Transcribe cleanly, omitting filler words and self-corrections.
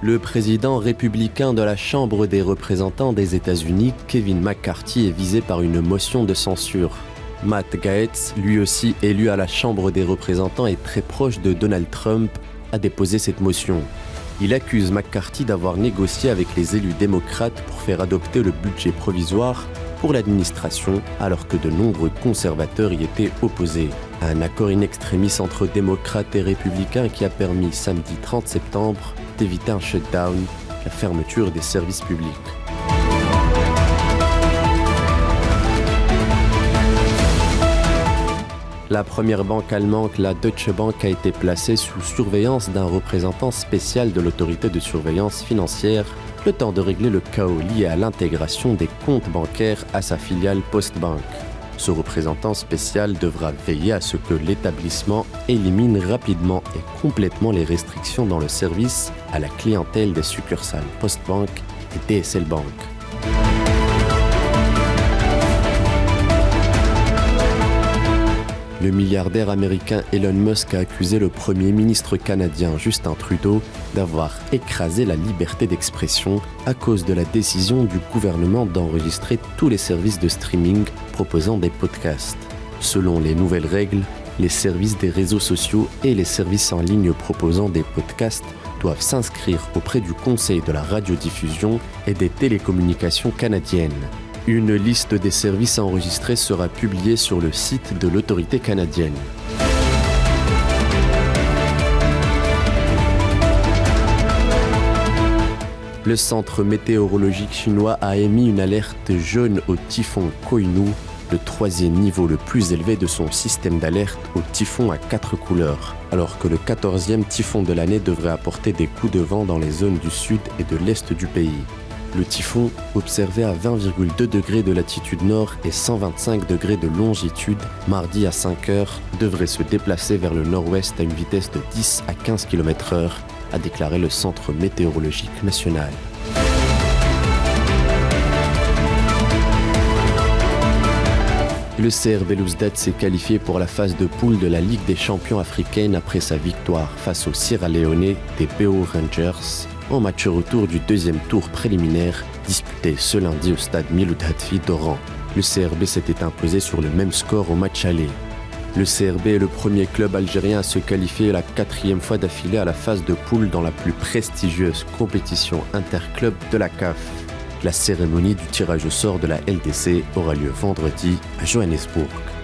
Le président républicain de la Chambre des représentants des États-Unis, Kevin McCarthy, est visé par une motion de censure. Matt Gaetz, lui aussi élu à la Chambre des représentants et très proche de Donald Trump, a déposé cette motion. Il accuse McCarthy d'avoir négocié avec les élus démocrates pour faire adopter le budget provisoire pour l'administration, alors que de nombreux conservateurs y étaient opposés. Un accord in extremis entre démocrates et républicains qui a permis samedi 30 septembre d'éviter un shutdown, la fermeture des services publics. La première banque allemande, la Deutsche Bank, a été placée sous surveillance d'un représentant spécial de l'autorité de surveillance financière, le temps de régler le chaos lié à l'intégration des comptes bancaires à sa filiale Postbank. Ce représentant spécial devra veiller à ce que l'établissement élimine rapidement et complètement les restrictions dans le service à la clientèle des succursales Postbank et DSL Bank. Le milliardaire américain Elon Musk a accusé le Premier ministre canadien Justin Trudeau d'avoir écrasé la liberté d'expression à cause de la décision du gouvernement d'enregistrer tous les services de streaming proposant des podcasts. Selon les nouvelles règles, les services des réseaux sociaux et les services en ligne proposant des podcasts doivent s'inscrire auprès du Conseil de la radiodiffusion et des télécommunications canadiennes. Une liste des services enregistrés sera publiée sur le site de l'autorité canadienne. Le centre météorologique chinois a émis une alerte jaune au typhon Koinu, le 3e niveau le plus élevé de son système d'alerte au typhon à 4 couleurs, alors que le 14e typhon de l'année devrait apporter des coups de vent dans les zones du sud et de l'est du pays. Le typhon, observé à 20,2 degrés de latitude nord et 125 degrés de longitude, mardi à 5 heures, devrait se déplacer vers le nord-ouest à une vitesse de 10 à 15 km/h, a déclaré le Centre météorologique national. Le CR Belouizdad s'est qualifié pour la phase de poule de la Ligue des champions africaine après sa victoire face aux Sierra-Léonais des BO Rangers, en match retour du deuxième tour préliminaire disputé ce lundi au stade Miloud Hadfi d'Oran. Le CRB s'était imposé sur le même score au match aller. Le CRB est le premier club algérien à se qualifier la 4e fois d'affilée à la phase de poule dans la plus prestigieuse compétition interclub de la CAF. La cérémonie du tirage au sort de la LDC aura lieu vendredi à Johannesburg.